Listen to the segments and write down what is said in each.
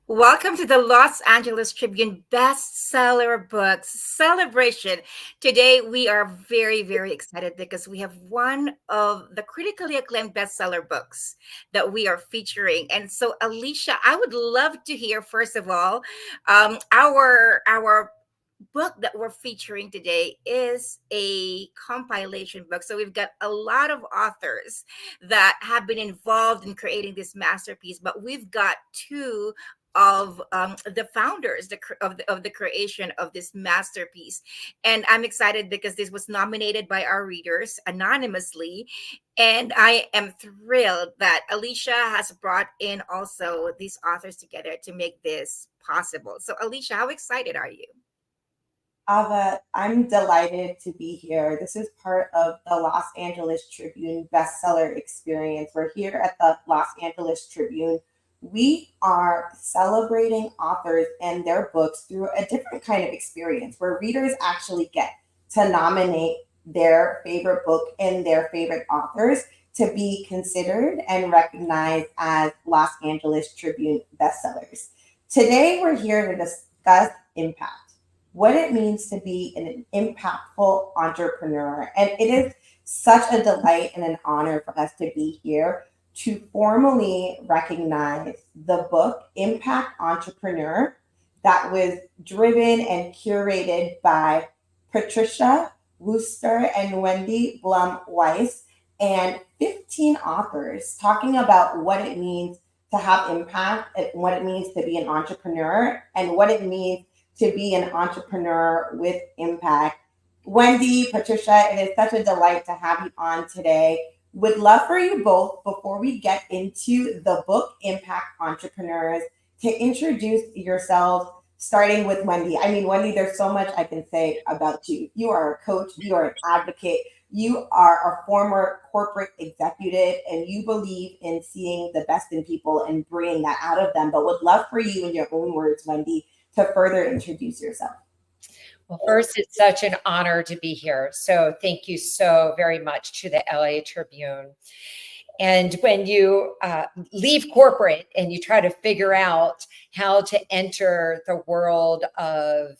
Welcome to the Los Angeles Tribune bestseller books celebration. Today, we are very, very excited because we have one of the critically acclaimed bestseller books that we are featuring. And so, Alicia, I would love to hear, first of all, our book that we're featuring today is a compilation book. So we've got a lot of authors that have been involved in creating this masterpiece, but we've got two of the founders of the creation of this masterpiece. And I'm excited because this was nominated by our readers anonymously. And I am thrilled that Alicia has brought in also these authors together to make this possible. So, Alicia, how excited are you? Ava, I'm delighted to be here. This is part of the Los Angeles Tribune bestseller experience. We're here at the Los Angeles Tribune. We are celebrating authors and their books through a different kind of experience where readers actually get to nominate their favorite book and their favorite authors to be considered and recognized as Los Angeles Tribune bestsellers. Today, we're here to discuss impact, what it means to be an impactful entrepreneur. And it is such a delight and an honor for us to be here to formally recognize the book Impact Entrepreneur that was driven and curated by Patricia Wooster and Wendi Blum Weiss, and 15 authors talking about what it means to have impact, and what it means to be an entrepreneur, and what it means to be an entrepreneur with impact. Wendy, Patricia, it is such a delight to have you on today. Would love for you both, before we get into the book Impact Entrepreneurs, to introduce yourselves, starting with Wendy. I mean, Wendy, there's so much I can say about you. You are a coach, you are an advocate, you are a former corporate executive, and you believe in seeing the best in people and bringing that out of them. But would love for you, in your own words, Wendy, to further introduce yourself. Well, first, it's such an honor to be here. So thank you so very much to the LA Tribune. And when you leave corporate and you try to figure out how to enter the world of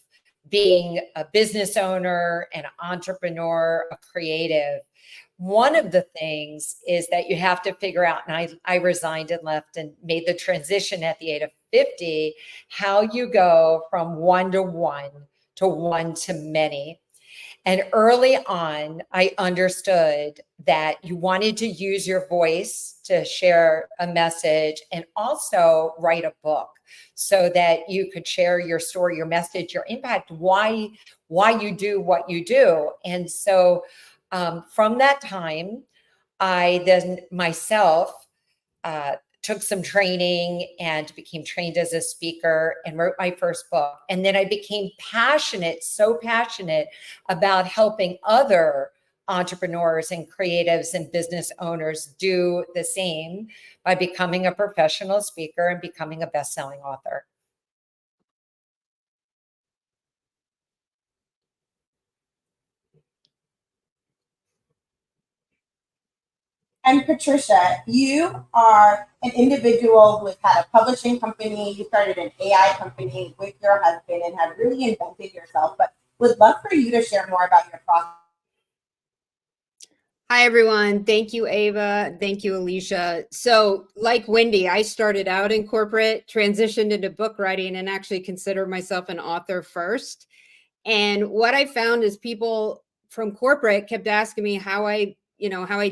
being a business owner, an entrepreneur, a creative, one of the things is that you have to figure out, and I resigned and left and made the transition at the age of 50, how you go from one to one to one to many. And early on, I understood that you wanted to use your voice to share a message and also write a book so that you could share your story, your message, your impact, why you do what you do. And so from that time, I then myself took some training and became trained as a speaker and wrote my first book. And then I became passionate, so passionate about helping other entrepreneurs and creatives and business owners do the same by becoming a professional speaker and becoming a best-selling author. And Patricia, you are an individual who has had a publishing company. You started an AI company with your husband and have really invented yourself. But would love for you to share more about your process. Hi, everyone. Thank you, Ava. Thank you, Alicia. So like Wendy, I started out in corporate, transitioned into book writing, and actually consider myself an author first. And what I found is people from corporate kept asking me how I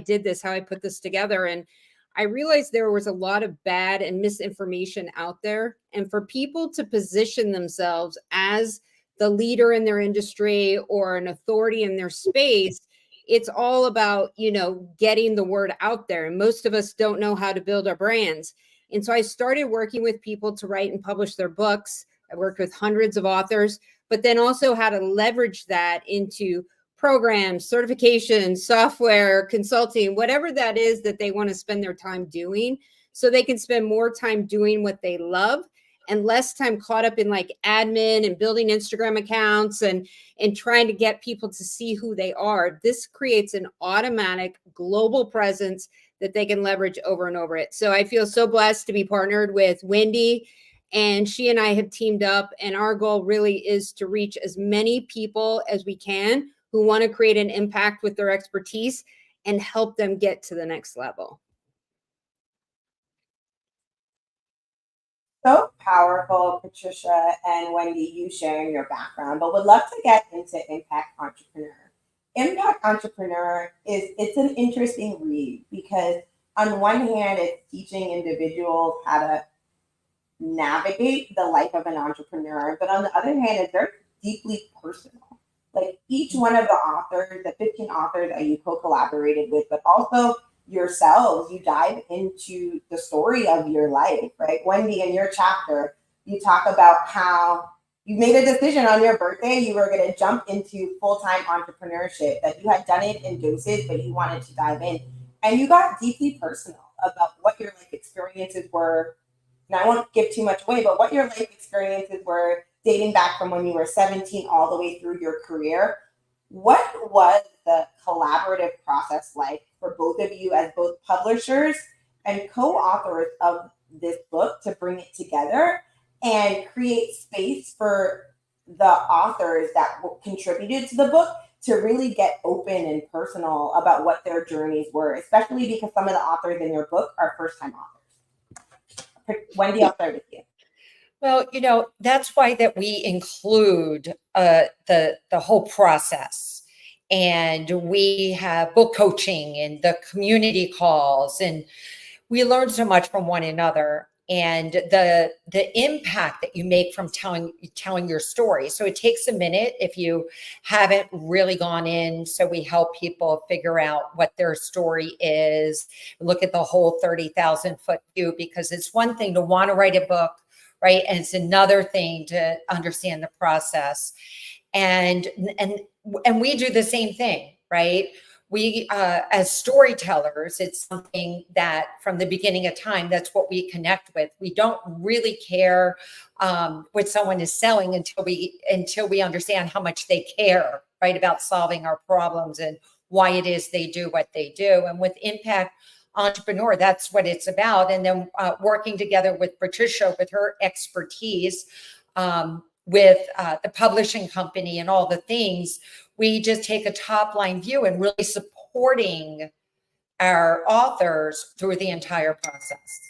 did this, how I put this together. And I realized there was a lot of bad and misinformation out there. And for people to position themselves as the leader in their industry or an authority in their space, it's all about, getting the word out there. And most of us don't know how to build our brands. And so I started working with people to write and publish their books. I worked with hundreds of authors, but then also how to leverage that into programs, certifications, software, consulting, whatever that is that they want to spend their time doing, so they can spend more time doing what they love and less time caught up in like admin and building Instagram accounts and trying to get people to see who they are. This creates an automatic global presence that they can leverage over and over it. So I feel so blessed to be partnered with Wendy And she and I have teamed up, and our goal really is to reach as many people as we can who want to create an impact with their expertise and help them get to the next level. So powerful, Patricia and Wendy, you sharing your background, but would love to get into Impact Entrepreneur. Impact Entrepreneur it's an interesting read because on one hand, it's teaching individuals how to navigate the life of an entrepreneur, but on the other hand, it's very deeply personal. Like each one of the authors, the 15 authors that you co-collaborated with, but also yourselves, you dive into the story of your life, right? Wendy, in your chapter, you talk about how you made a decision on your birthday, you were going to jump into full-time entrepreneurship, that you had done it in doses, but you wanted to dive in. And you got deeply personal about what your life experiences were. And I won't give too much away, but what your life experiences were dating back from when you were 17 all the way through your career. What was the collaborative process like for both of you as both publishers and co-authors of this book to bring it together and create space for the authors that contributed to the book to really get open and personal about what their journeys were, especially because some of the authors in your book are first-time authors? Wendy, I'll start with you. Well, that's why that we include the whole process, and we have book coaching and the community calls, and we learn so much from one another, and the impact that you make from telling your story. So it takes a minute if you haven't really gone in. So we help people figure out what their story is, look at the whole 30,000 foot view, because it's one thing to want to write a book, right? And it's another thing to understand the process. And we do the same thing, right? We, as storytellers, it's something that from the beginning of time, that's what we connect with. We don't really care what someone is selling until we understand how much they care, right, about solving our problems and why it is they do what they do. And with Impact Entrepreneur, that's what it's about. And then working together with Patricia, with her expertise, with the publishing company and all the things, we just take a top line view and really supporting our authors through the entire process.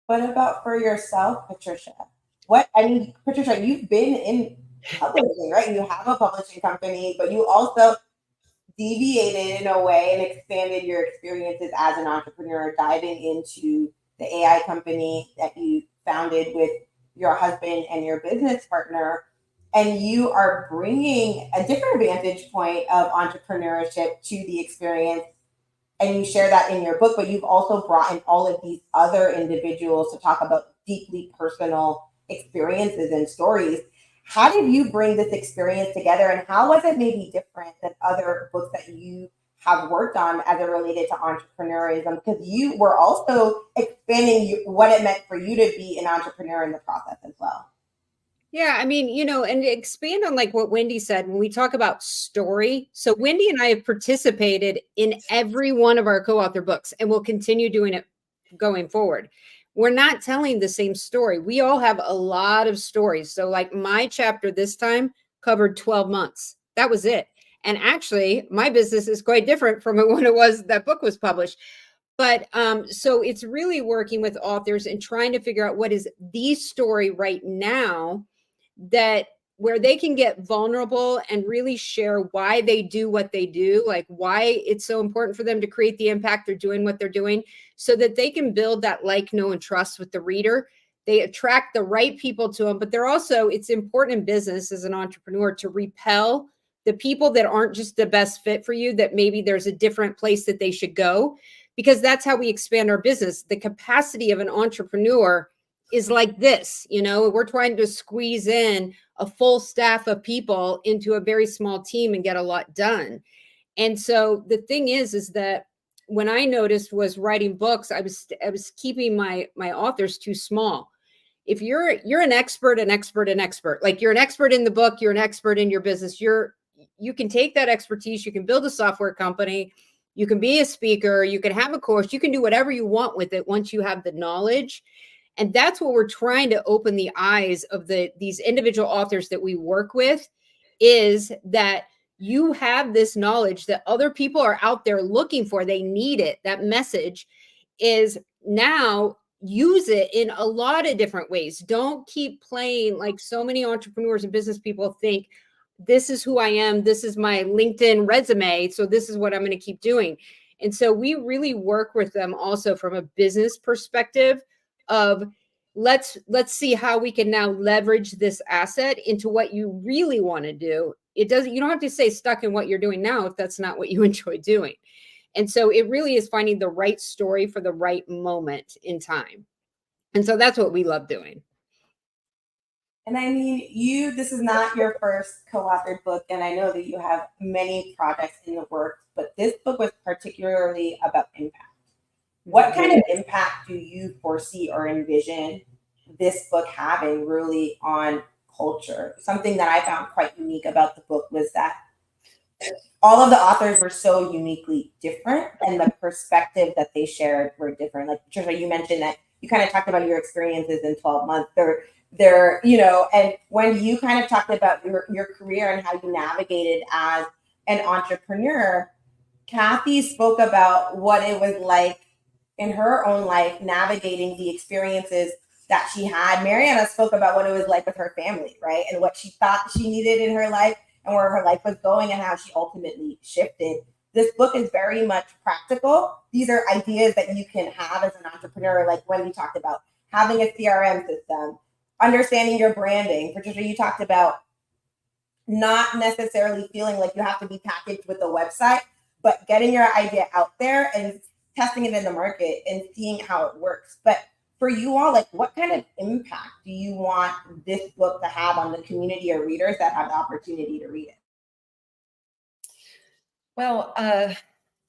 What about for yourself, Patricia? Patricia, you've been in publishing, right? You have a publishing company, but you also deviated in a way and expanded your experiences as an entrepreneur, diving into the AI company that you founded with your husband and your business partner. And you are bringing a different vantage point of entrepreneurship to the experience. And you share that in your book, but you've also brought in all of these other individuals to talk about deeply personal experiences and stories. How did you bring this experience together, and how was it maybe different than other books that you have worked on as it related to entrepreneurism? Because you were also expanding what it meant for you to be an entrepreneur in the process as well. Yeah, I mean, and to expand on like what Wendy said, when we talk about story, so Wendy and I have participated in every one of our co-author books and will continue doing it going forward. We're not telling the same story. We all have a lot of stories. So like my chapter this time covered 12 months. That was it. And actually, my business is quite different from when it was that book was published. But so it's really working with authors and trying to figure out what is the story right now that where they can get vulnerable and really share why they do what they do, like why it's so important for them to create the impact they're doing what they're doing, so that they can build that like, know, and trust with the reader. They attract the right people to them, but they're also, it's important in business as an entrepreneur to repel the people that aren't just the best fit for you, that maybe there's a different place that they should go, because that's how we expand our business. The capacity of an entrepreneur is like this, we're trying to squeeze in a full staff of people into a very small team and get a lot done. And so the thing is that when I noticed was writing books, I was keeping my authors too small. If you're an expert, like you're an expert in the book, you're an expert in your business, you can take that expertise, you can build a software company, You can be a speaker, you can have a course, you can do whatever you want with it once you have the knowledge. And that's what we're trying to open the eyes of these individual authors that we work with, is that you have this knowledge that other people are out there looking for. They need it. That message is now use it in a lot of different ways. Don't keep playing like so many entrepreneurs and business people think, this is who I am. This is my LinkedIn resume. So this is what I'm going to keep doing. And so we really work with them also from a business perspective of let's see how we can now leverage this asset into what you really want to do. You don't have to stay stuck in what you're doing now if that's not what you enjoy doing. And so it really is finding the right story for the right moment in time. And so that's what we love doing. And I mean, this is not your first co-authored book, and I know that you have many projects in the works, but this book was particularly about impact. What kind of impact do you foresee or envision this book having really on culture? Something that I found quite unique about the book was that all of the authors were so uniquely different, and the perspective that they shared were different. Like Patricia, you mentioned that you kind of talked about your experiences in 12 months. They're and when you kind of talked about your career and how you navigated as an entrepreneur, Kathy spoke about what it was like in her own life navigating the experiences that she had. Mariana spoke about what it was like with her family, right? And what she thought she needed in her life and where her life was going and how she ultimately shifted. This book is very much practical. These are ideas that you can have as an entrepreneur, like Wendy talked about, having a CRM system, understanding your branding. Patricia, you talked about not necessarily feeling like you have to be packaged with a website, but getting your idea out there and testing it in the market and seeing how it works. But for you all, like, what kind of impact do you want this book to have on the community or readers that have the opportunity to read it? Well,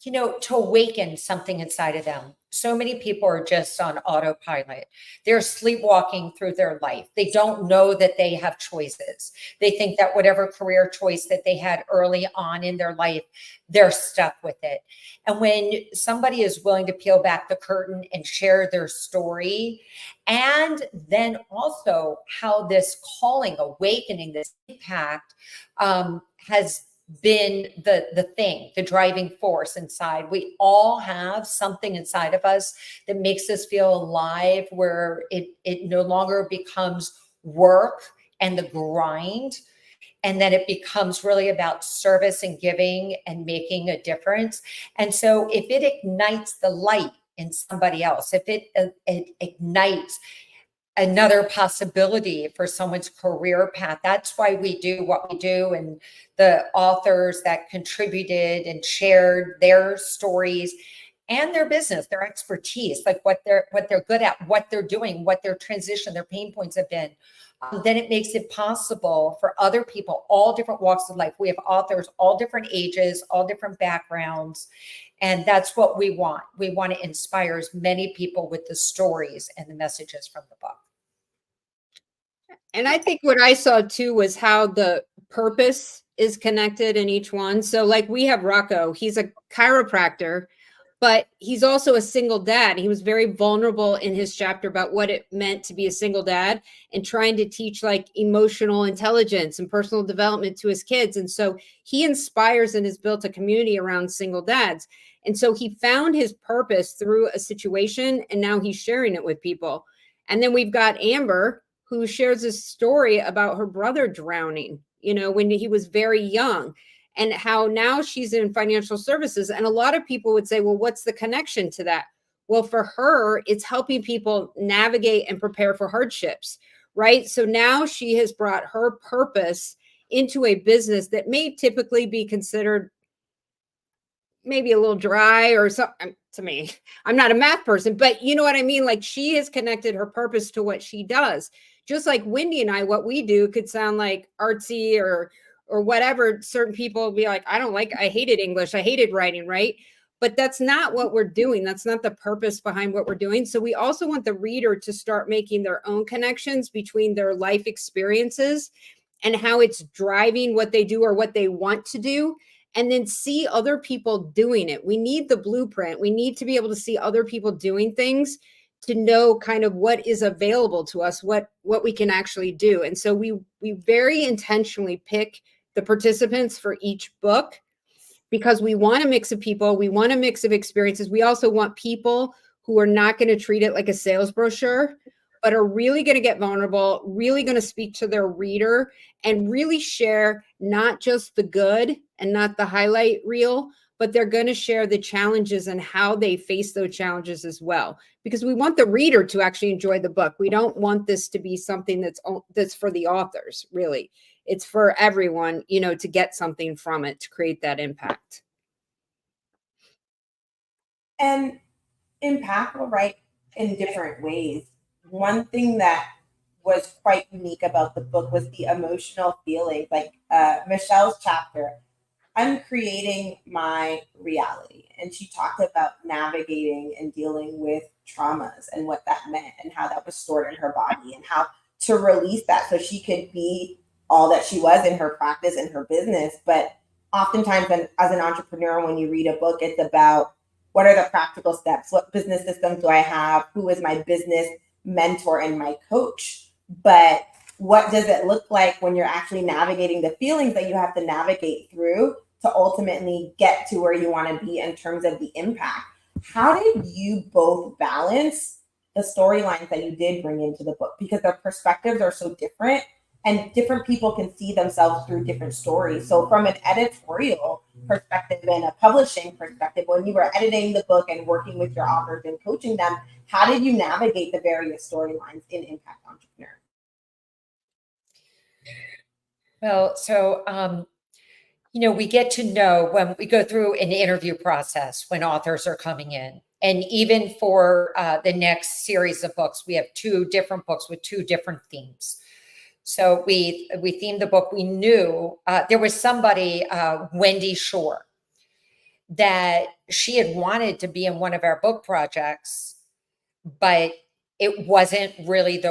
to awaken something inside of them. So many people are just on autopilot. They're sleepwalking through their life. They don't know that they have choices. They think that whatever career choice that they had early on in their life, they're stuck with it. And when somebody is willing to peel back the curtain and share their story, and then also how this calling, awakening, this impact has been the driving force inside. We all have something inside of us that makes us feel alive, where it no longer becomes work and the grind, and then it becomes really about service and giving and making a difference. And so if it ignites the light in somebody else, if it ignites another possibility for someone's career path. That's why we do what we do. And the authors that contributed and shared their stories and their business, their expertise, like what they're good at, what they're doing, what their transition, their pain points have been. Then it makes it possible for other people, all different walks of life. We have authors, all different ages, all different backgrounds. And that's what we want. We want to inspire as many people with the stories and the messages from the book. And I think what I saw too was how the purpose is connected in each one. So like we have Rocco, he's a chiropractor, but he's also a single dad. He was very vulnerable in his chapter about what it meant to be a single dad and trying to teach like emotional intelligence and personal development to his kids. And so he inspires and has built a community around single dads. And so he found his purpose through a situation, and now he's sharing it with people. And then we've got Amber, who shares a story about her brother drowning, when he was very young, and how now she's in financial services. And a lot of people would say, well, what's the connection to that? Well, for her, it's helping people navigate and prepare for hardships, right? So now she has brought her purpose into a business that may typically be considered maybe a little dry or something. To me, I'm not a math person, but you know what I mean? Like, she has connected her purpose to what she does. Just like Wendy and I, what we do could sound like artsy or whatever. Certain people will be like, I hated English. I hated writing, right? But that's not what we're doing. That's not the purpose behind what we're doing. So we also want the reader to start making their own connections between their life experiences and how it's driving what they do or what they want to do. and then see other people doing it. We need the blueprint. We need to be able to see other people doing things to know kind of what is available to us, what we can actually do. And so we very intentionally pick the participants for each book because we want a mix of people. We want a mix of experiences. We also want people who are not going to treat it like a sales brochure, but are really going to get vulnerable, really going to speak to their reader and really share not just the good and not the highlight reel, but they're going to share the challenges and how they face those challenges as well. Because we want the reader to actually enjoy the book. We don't want this to be something that's for the authors, really. It's for everyone, to get something from it, to create that impact. And impact will write in different ways. One thing that was quite unique about the book was the emotional feelings. Like Michelle's chapter, I'm creating my reality. And she talked about navigating and dealing with traumas and what that meant and how that was stored in her body and how to release that so she could be all that she was in her practice and her business. But oftentimes as an entrepreneur, when you read a book, it's about what are the practical steps? What business systems do I have? Who is my business mentor and my coach? But what does it look like when you're actually navigating the feelings that you have to navigate through to ultimately get to where you want to be in terms of the impact? How did you both balance the storylines that you did bring into the book? Because their perspectives are so different and different people can see themselves through different stories. So from an editorial perspective and a publishing perspective, when you were editing the book and working with your authors and coaching them, how did you navigate the various storylines in Impact Entrepreneur? Well, so, we get to know when we go through an interview process when authors are coming in. And even for the next series of books, we have 2 different books with 2 different themes. So we themed the book. We knew there was somebody, Wendy Shore, that she had wanted to be in one of our book projects, but it wasn't really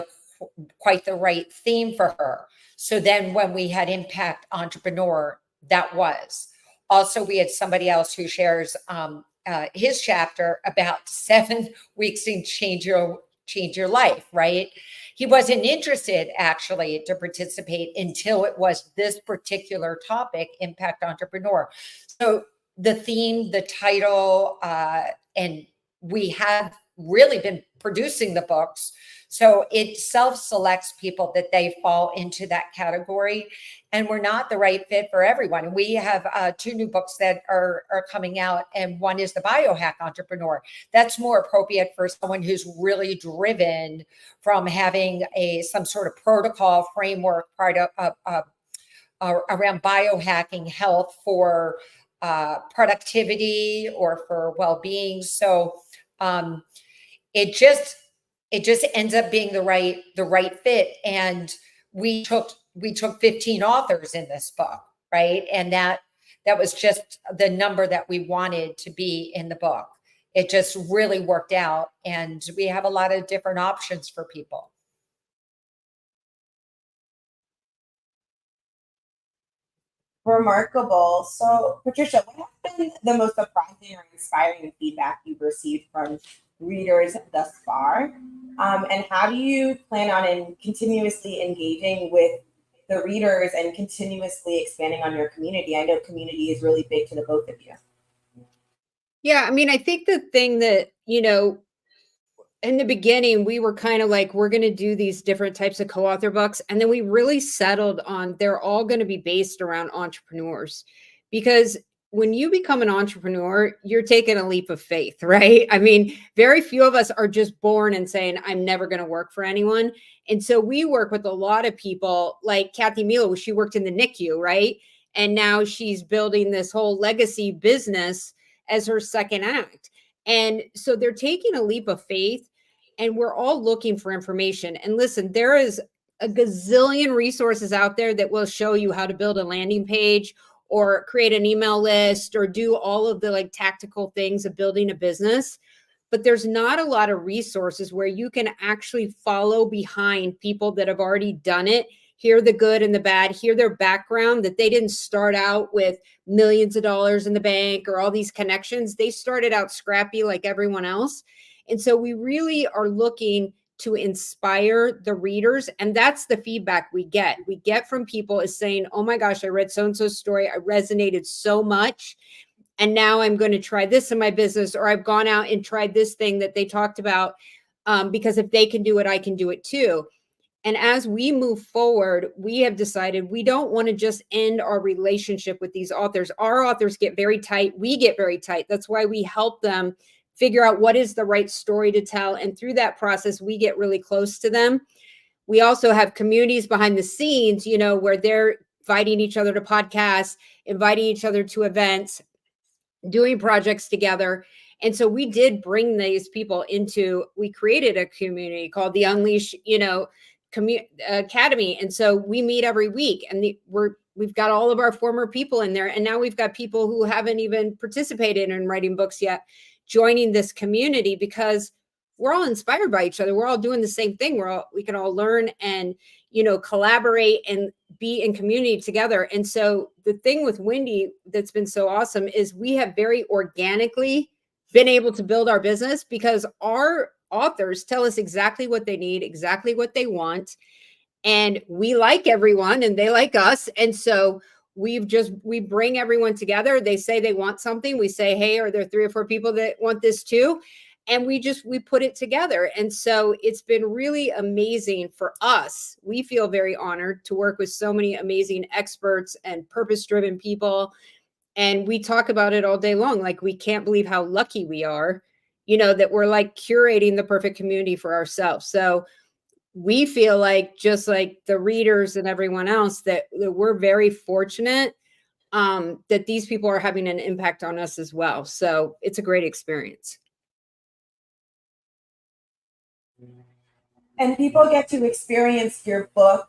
quite the right theme for her. So then when we had Impact Entrepreneur, that was. Also, we had somebody else who shares his chapter about 7 weeks to change your life, right? He wasn't interested actually to participate until it was this particular topic, Impact Entrepreneur. So the theme, the title, and we have really been producing the books. So it self-selects people that they fall into that category, and we're not the right fit for everyone. And we have 2 new books that are coming out, and one is the Biohack Entrepreneur. That's more appropriate for someone who's really driven from having some sort of protocol framework around biohacking health for productivity or for well-being. So it just ends up being the right fit. And we took 15 authors in this book, right? And that was just the number that we wanted to be in the book. It just really worked out, and we have a lot of different options for people. Remarkable. So, Patricia, what has been the most surprising or inspiring feedback you've received from readers thus far? And how do you plan on continuously engaging with the readers and continuously expanding on your community? I know community is really big to the both of you. Yeah, I mean, I think the thing that, in the beginning, we were kind of like, we're going to do these different types of co-author books. And then we really settled on they're all going to be based around entrepreneurs. Because when you become an entrepreneur, you're taking a leap of faith, right? I mean, very few of us are just born and saying, I'm never going to work for anyone. And so we work with a lot of people like Kathy Mela, she worked in the NICU, right? And now she's building this whole legacy business as her second act. And so they're taking a leap of faith, and we're all looking for information. And listen, there is a gazillion resources out there that will show you how to build a landing page or create an email list or do all of the tactical things of building a business. But there's not a lot of resources where you can actually follow behind people that have already done it, hear the good and the bad, hear their background, that they didn't start out with millions of dollars in the bank or all these connections. They started out scrappy like everyone else. And so we really are looking to inspire the readers. And that's the feedback we get. We get from people is saying, oh my gosh, I read so-and-so's story. I resonated so much. And now I'm going to try this in my business, or I've gone out and tried this thing that they talked about, because if they can do it, I can do it too. And as we move forward, we have decided we don't want to just end our relationship with these authors. Our authors get very tight. We get very tight. That's why we help them figure out what is the right story to tell. And through that process, we get really close to them. We also have communities behind the scenes, where they're inviting each other to podcasts, inviting each other to events, doing projects together. And so we did bring these people we created a community called the Unleash, Academy. And so we meet every week, and we've got all of our former people in there. And now we've got people who haven't even participated in writing books yet joining this community, because we're all inspired by each other. We're all doing the same thing. We can all learn and, collaborate and be in community together. And so the thing with Wendy that's been so awesome is we have very organically been able to build our business, because our authors tell us exactly what they need, exactly what they want. And we like everyone and they like us. And so we bring everyone together. They say they want something. We say, hey, are there 3 or 4 people that want this too? And we put it together. And so it's been really amazing for us. We feel very honored to work with so many amazing experts and purpose-driven people. And we talk about it all day long. Like, we can't believe how lucky we are, that we're like curating the perfect community for ourselves. So we feel like, just like the readers and everyone else, that we're very fortunate that these people are having an impact on us as well. So it's a great experience. And people get to experience your book.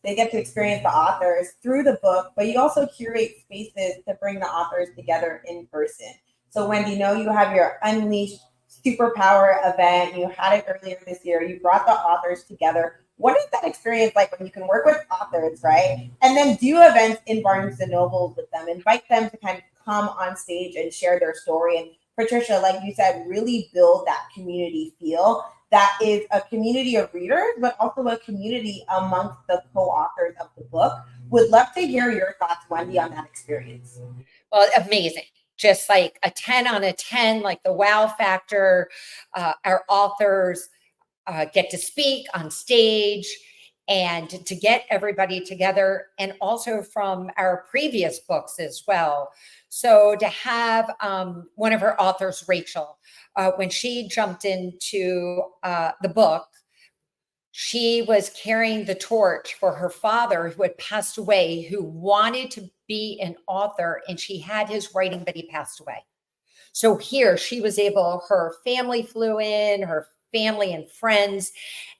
They get to experience the authors through the book, but you also curate spaces to bring the authors together in person. So Wendy, you have your Unleashed Superpower event. You had it earlier this year. You brought the authors together. What is that experience like when you can work with authors, right? And then do events in Barnes and Nobles with them, invite them to kind of come on stage and share their story. And Patricia, like you said, really build that community feel that is a community of readers, but also a community amongst the co-authors of the book. Would love to hear your thoughts, Wendy, on that experience. Well, amazing. Just like a 10 on a 10, like the wow factor. Our authors get to speak on stage and to get everybody together, and also from our previous books as well. So to have one of her authors, Rachel, when she jumped into the book, she was carrying the torch for her father, who had passed away, who wanted to be an author, and she had his writing, but he passed away. So here she was able, her family flew in, her family and friends,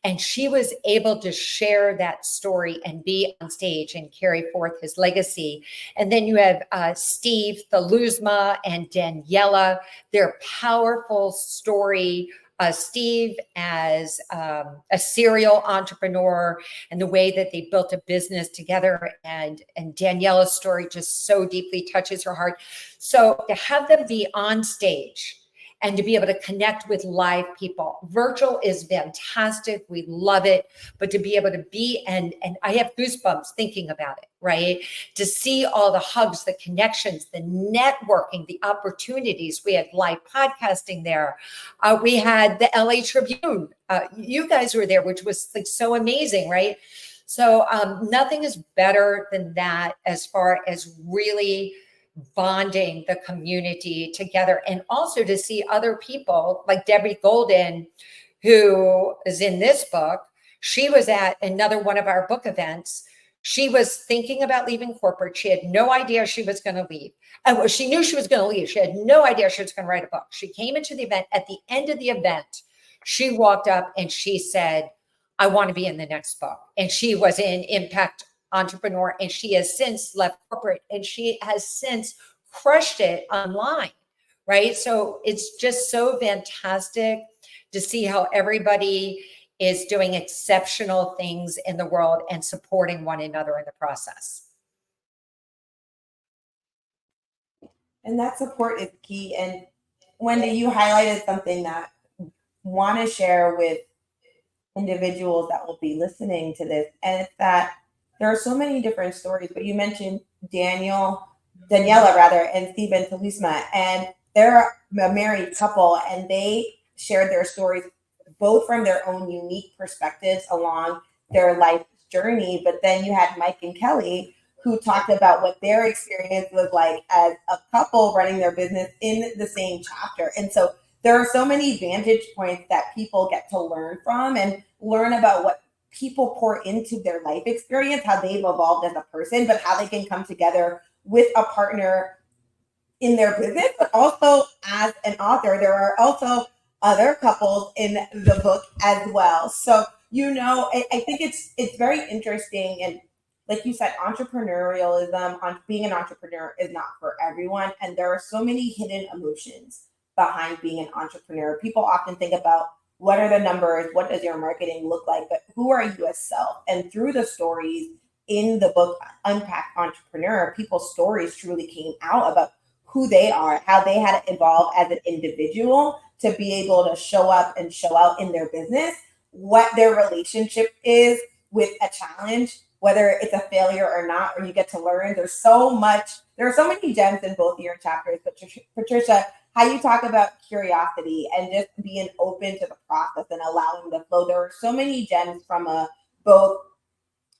and she was able to share that story and be on stage and carry forth his legacy. And then you have Steve Thelusma and Daniela, their powerful story. Steve as a serial entrepreneur, and the way that they built a business together, and Daniela's story just so deeply touches her heart. So to have them be on stage and to be able to connect with live people. Virtual is fantastic. We love it. But to be able to be, and I have goosebumps thinking about it, right? To see all the hugs, the connections, the networking, the opportunities. We had live podcasting there. We had the LA Tribune. You guys were there, which was like so amazing, right? So nothing is better than that as far as really bonding the community together, and also to see other people like Debbie Golden, who is in this book. She was at another one of our book events. She was thinking about leaving corporate. She had no idea she was going to leave. She knew she was going to leave. She had no idea she was going to write a book. She came into the event. At the end of the event, she walked up and she said, I want to be in the next book. And she was in Impact Entrepreneur, and she has since left corporate, and she has since crushed it online, right? So it's just so fantastic to see how everybody is doing exceptional things in the world and supporting one another in the process. And that support is key. And Wendy, you highlighted something that I want to share with individuals that will be listening to this. And it's that there are so many different stories, but you mentioned Daniela rather, and Stephen Thelusma, and they're a married couple, and they shared their stories both from their own unique perspectives along their life journey. But then you had Mike and Kelly who talked about what their experience was like as a couple running their business in the same chapter. And so there are so many vantage points that people get to learn from and learn about what people pour into their life experience, how they've evolved as a person, but how they can come together with a partner in their business, but also as an author. There are also other couples in the book as well. So, I think it's very interesting. And like you said, entrepreneurialism, on being an entrepreneur is not for everyone. And there are so many hidden emotions behind being an entrepreneur. People often think about what are the numbers, what does your marketing look like, but who are you as self? And through the stories in the book, Unpacked Entrepreneur, people's stories truly came out about who they are, how they had to evolve as an individual to be able to show up and show out in their business, what their relationship is with a challenge, whether it's a failure or not, or you get to learn. There are so many gems in both of your chapters. But Patricia, how you talk about curiosity and just being open to the process and allowing the flow. There are so many gems from both.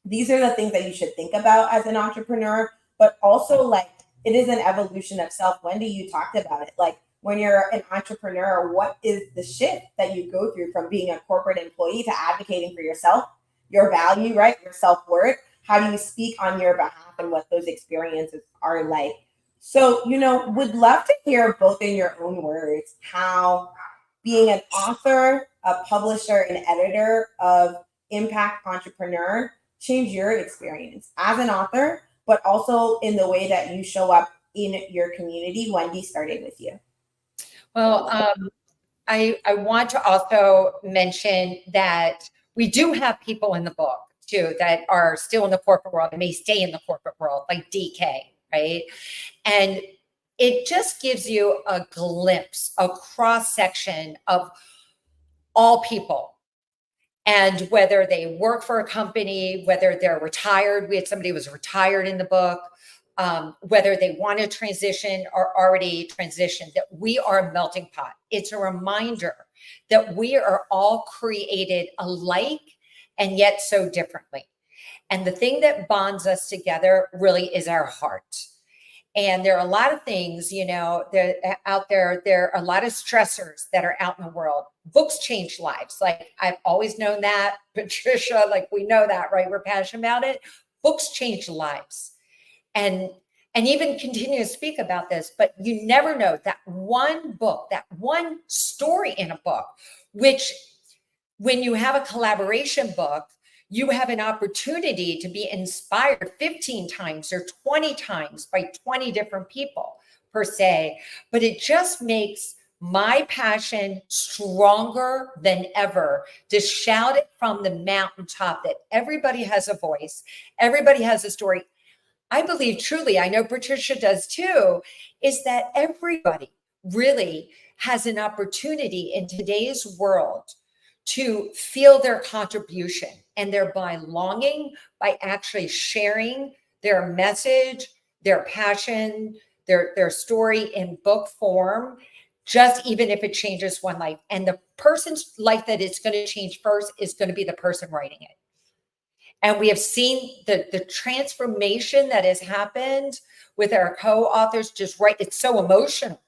These are the things that you should think about as an entrepreneur, but also like it is an evolution of self. Wendy, you talked about it. Like when you're an entrepreneur, what is the shift that you go through from being a corporate employee to advocating for yourself, your value, right? Your self-worth. How do you speak on your behalf and what those experiences are like? So, would love to hear both in your own words how being an author, a publisher, and editor of Impact Entrepreneur changed your experience as an author, but also in the way that you show up in your community. Wendy, started with you. Well, I want to also mention that we do have people in the book too that are still in the corporate world and may stay in the corporate world, like DK, right? And it just gives you a glimpse, a cross section of all people. And whether they work for a company, whether they're retired, we had somebody who was retired in the book, whether they want to transition or already transitioned, that we are a melting pot. It's a reminder that we are all created alike and yet so differently. And the thing that bonds us together really is our heart. And there are a lot of things, that out there. There are a lot of stressors that are out in the world. Books change lives. Like I've always known that, Patricia, like we know that, right? We're passionate about it. Books change lives. And even continue to speak about this, but you never know that one book, that one story in a book, which when you have a collaboration book, you have an opportunity to be inspired 15 times or 20 times by 20 different people per se. But it just makes my passion stronger than ever to shout it from the mountaintop that everybody has a voice, everybody has a story. I believe truly, I know Patricia does too, is that everybody really has an opportunity in today's world to feel their contribution and their belonging by actually sharing their message, their passion, their story in book form, just even if it changes one life. And the person's life that it's going to change first is going to be the person writing it. And we have seen the transformation that has happened with our co-authors. Just right, it's so emotional.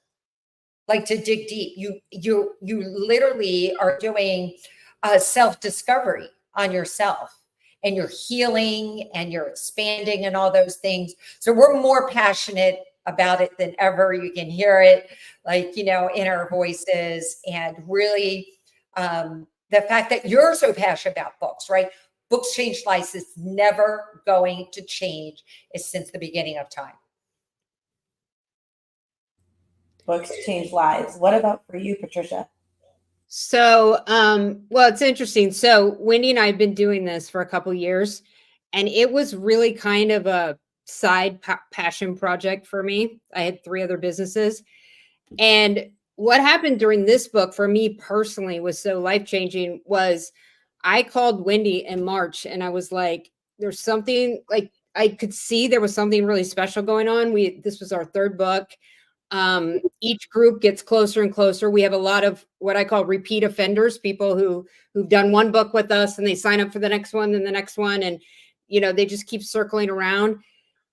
Like to dig deep, you literally are doing a self-discovery on yourself, and you're healing and you're expanding and all those things. So we're more passionate about it than ever. You can hear it, like in our voices, and really the fact that you're so passionate about books, right? Books change lives. It's never going to change. It's since the beginning of time. Books change lives. What about for you, Patricia? So, well, it's interesting. So Wendy and I have been doing this for a couple years, and it was really kind of a side passion project for me. I had 3 other businesses. And what happened during this book for me personally was so life-changing was I called Wendy in March and I was like, there's something like I could see there was something really special going on. This was our 3rd book. Each group gets closer and closer. We have a lot of what I call repeat offenders, people who've done one book with us and they sign up for the next one and the next one. And, they just keep circling around.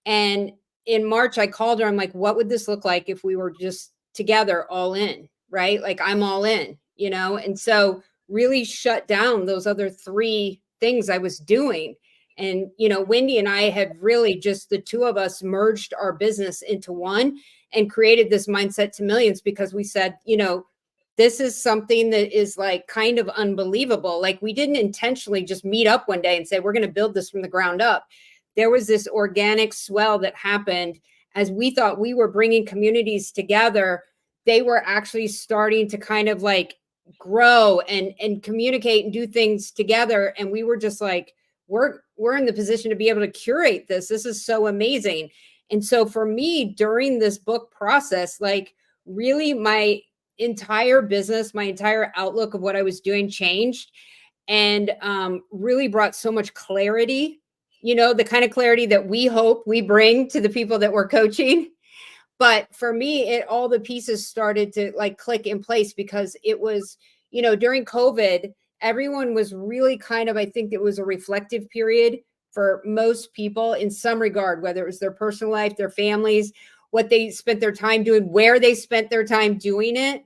And in March, I called her. I'm like, what would this look like if we were just together all in, right? Like I'm all in, And so really shut down those other 3 things I was doing. And, Wendy and I had really just the 2 of us merged our business into one and created this mindset to millions because we said, this is something that is like kind of unbelievable. Like we didn't intentionally just meet up one day and say, we're going to build this from the ground up. There was this organic swell that happened as we thought we were bringing communities together. They were actually starting to kind of like grow and communicate and do things together. And we were just like, we're in the position to be able to curate this. This is so amazing. And so for me during this book process, like really my entire business, my entire outlook of what I was doing changed and really brought so much clarity, the kind of clarity that we hope we bring to the people that we're coaching. But for me, all the pieces started to like click in place because it was, during COVID, everyone was really kind of, I think it was a reflective period for most people in some regard, whether it was their personal life, their families, what they spent their time doing, where they spent their time doing it.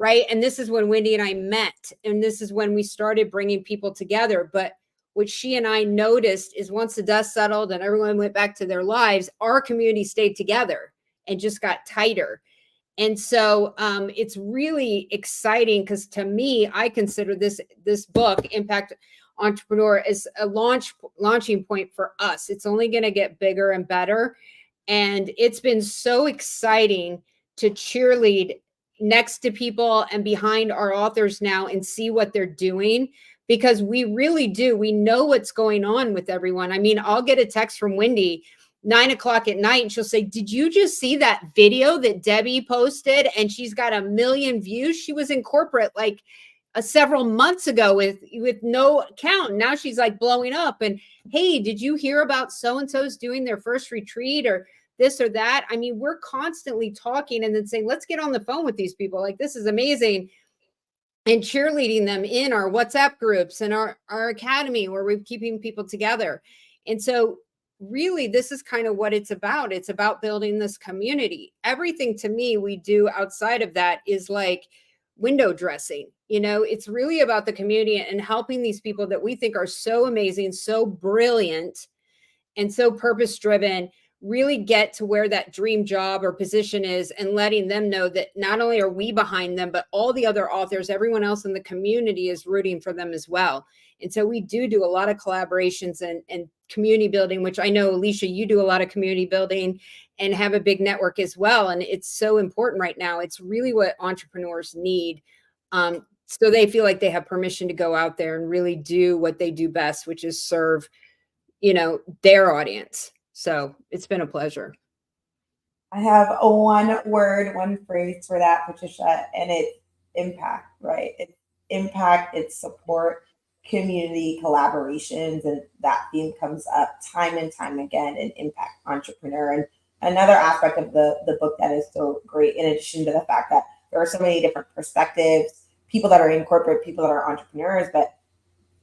Right. And this is when Wendy and I met, and this is when we started bringing people together. But what she and I noticed is once the dust settled and everyone went back to their lives, our community stayed together and just got tighter. And so it's really exciting because to me, I consider this book, Impact Entrepreneur, as a launching point for us. It's only going to get bigger and better. And it's been so exciting to cheerlead next to people and behind our authors now and see what they're doing, because we really do. We know what's going on with everyone. I mean, I'll get a text from Wendy 9:00 at night and she'll say, did you just see that video that Debbie posted? And she's got 1 million views. She was in corporate like several months ago with no account. Now she's like blowing up. And hey, did you hear about so-and-so's doing their first retreat or this or that? I mean, we're constantly talking and then saying, let's get on the phone with these people. Like, this is amazing. And cheerleading them in our WhatsApp groups and our academy where we're keeping people together. And so really, this is kind of what it's about. It's about building this community. Everything to me we do outside of that is like window dressing. It's really about the community and helping these people that we think are so amazing, so brilliant, and so purpose-driven really get to where that dream job or position is, and letting them know that not only are we behind them, but all the other authors, everyone else in the community is rooting for them as well. And so we do a lot of collaborations and community building, which I know, Alicia, you do a lot of community building and have a big network as well. And it's so important right now. It's really what entrepreneurs need. So they feel like they have permission to go out there and really do what they do best, which is serve, their audience. So it's been a pleasure. I have a one word, one phrase for that, Patricia, and it's impact, right? It's impact, it's support, community, collaborations, and that theme comes up time and time again in Impact Entrepreneur. And another aspect of the book that is so great, in addition to the fact that there are so many different perspectives, people that are in corporate, people that are entrepreneurs, but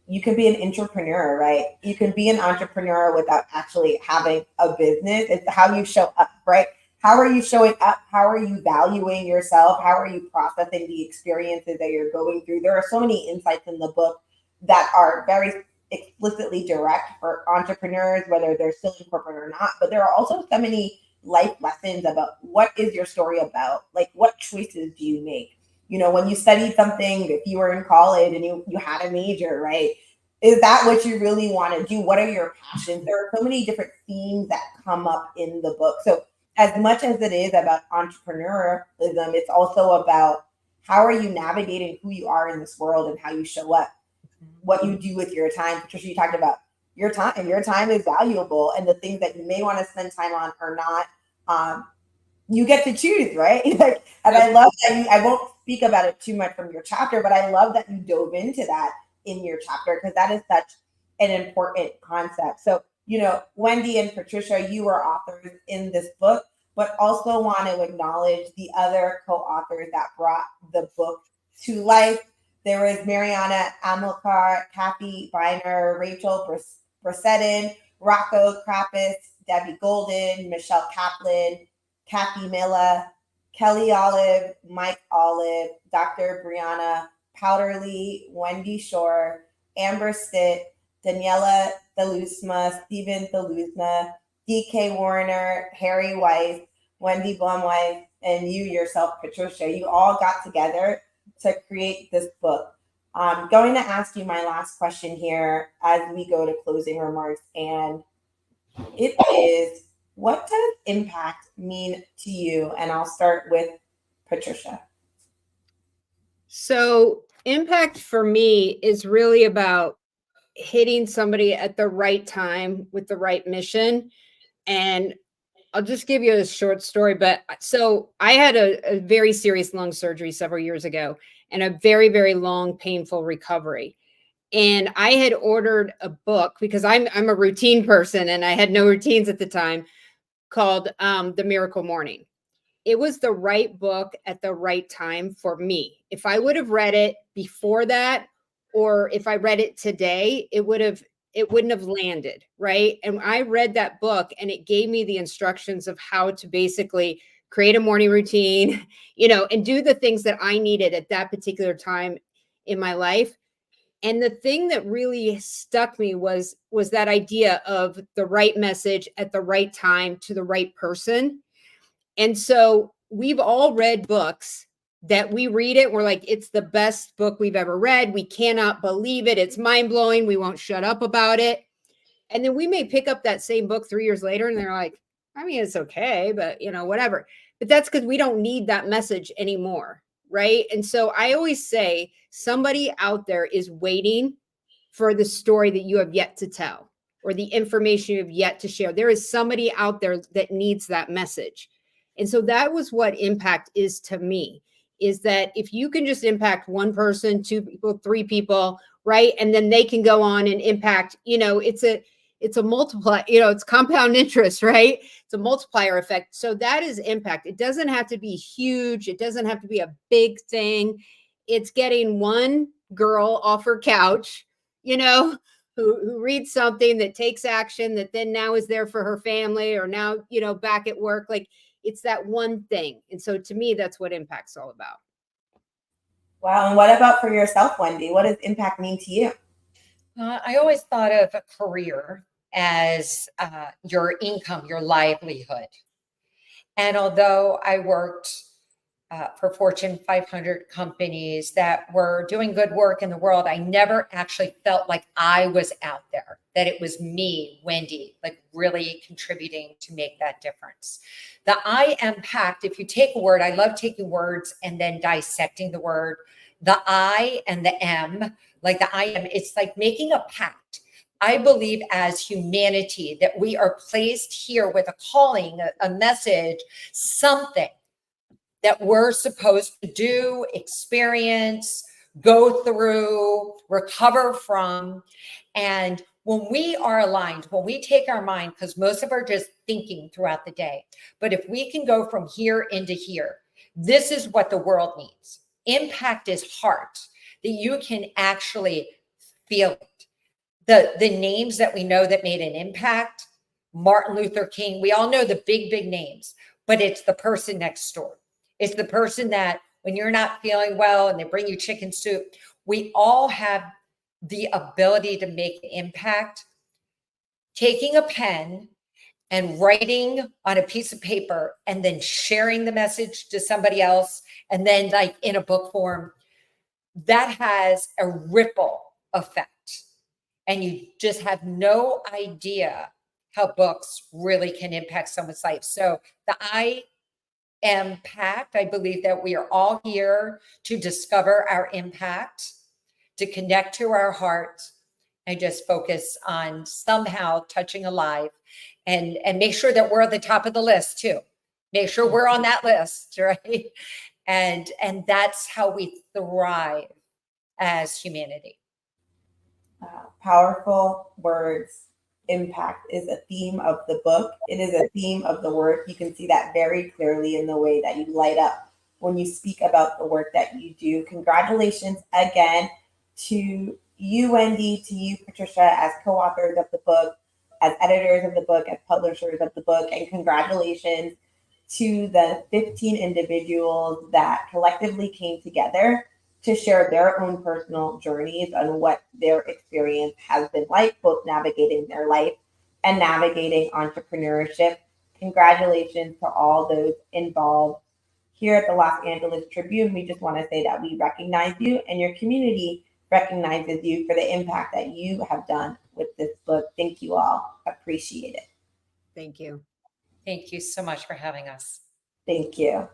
you can be an entrepreneur, right? You can be an entrepreneur without actually having a business. It's how you show up, right? How are you showing up? How are you valuing yourself? How are you processing the experiences that you're going through? There are so many insights in the book that are very explicitly direct for entrepreneurs, whether they're still in corporate or not. But there are also so many life lessons about what is your story about? Like, what choices do you make? When you studied something, if you were in college and you had a major, right? Is that what you really want to do? What are your passions? There are so many different themes that come up in the book. So as much as it is about entrepreneurialism, it's also about how are you navigating who you are in this world and how you show up, what you do with your time. Patricia, you talked about your time. Your time is valuable, and the things that you may want to spend time on or not, you get to choose, right? Like, and I love that I won't speak about it too much from your chapter, but I love that you dove into that in your chapter, because that is such an important concept. So, Wendy and Patricia, you are authors in this book, but also want to acknowledge the other co-authors that brought the book to life. There was Mariana Amilcar, Kathy Weiner, Rachel Brissenden, Rocco Crapis, Debbie Golden, Michelle Kaplan, Kathy Mela, Kelly Olive, Mike Olive, Dr. Breanna Powderly, Wendy Shore, Amber Stitt, Daniela Thelusma, Stephen Thelusma, DK Warinner, Harry Weiss, Wendi Blum Weiss, and you yourself, Patricia. You all got together to create this book. I'm going to ask you my last question here as we go to closing remarks, and it is, what does impact mean to you? And I'll start with Patricia. So, impact for me is really about hitting somebody at the right time with the right mission. And I'll just give you a short story. But so I had a very serious lung surgery several years ago, and a very, very long, painful recovery. And I had ordered a book because I'm a routine person and I had no routines at the time, called The Miracle Morning. It was the right book at the right time for me. If I would have read it before that, or if I read it today, it wouldn't have landed, right? And I read that book and it gave me the instructions of how to basically create a morning routine, and do the things that I needed at that particular time in my life. And the thing that really stuck me was that idea of the right message at the right time to the right person. And so we've all read books that we read it, we're like, it's the best book we've ever read. We cannot believe it. It's mind blowing. We won't shut up about it. And then we may pick up that same book 3 years later and they're like, I mean, it's okay, but whatever. But that's because we don't need that message anymore. Right. And so I always say somebody out there is waiting for the story that you have yet to tell, or the information you have yet to share. There is somebody out there that needs that message. And so that was what impact is to me, is that if you can just impact one person, two people, three people, right? And then they can go on and impact, it's a multiply, it's compound interest, right? It's a multiplier effect. So that is impact. It doesn't have to be huge. It doesn't have to be a big thing. It's getting one girl off her couch, who reads something, that takes action, that then now is there for her family, or now, back at work. Like, it's that one thing. And so to me, that's what impact's all about. Wow. And what about for yourself, Wendy? What does impact mean to you? I always thought of a career as your income, your livelihood. And although I worked for Fortune 500 companies that were doing good work in the world, I never actually felt like I was out there, that it was me, Wendy, like really contributing to make that difference. The I impact, if you take a word, I love taking words and then dissecting the word. The I and the M, like the I am, it's like making a pact. I believe as humanity that we are placed here with a calling, a message, something that we're supposed to do, experience, go through, recover from. And when we are aligned, when we take our mind, because most of us are just thinking throughout the day, but if we can go from here into here, this is what the world needs. Impact is heart, that you can actually feel it. The names that we know that made an impact, Martin Luther King, we all know the big, big names, but it's the person next door. It's the person that when you're not feeling well and they bring you chicken soup, we all have the ability to make an impact. Taking a pen and writing on a piece of paper and then sharing the message to somebody else, and then like in a book form, that has a ripple effect. And you just have no idea how books really can impact someone's life. So the I impact. I believe that we are all here to discover our impact, to connect to our heart, and just focus on somehow touching a life, and make sure that we're at the top of the list too. Make sure we're on that list, right? And that's how we thrive as humanity. Powerful words. Impact is a theme of the book. It is a theme of the work. You can see that very clearly in the way that you light up when you speak about the work that you do. Congratulations again to you, Wendy, to you, Patricia, as co-authors of the book, as editors of the book, as publishers of the book, and congratulations to the 15 individuals that collectively came together to share their own personal journeys on what their experience has been like, both navigating their life and navigating entrepreneurship. Congratulations to all those involved. Here at the Los Angeles Tribune, we just want to say that we recognize you, and your community recognizes you for the impact that you have done with this book. Thank you all. Appreciate it. Thank you. Thank you so much for having us. Thank you.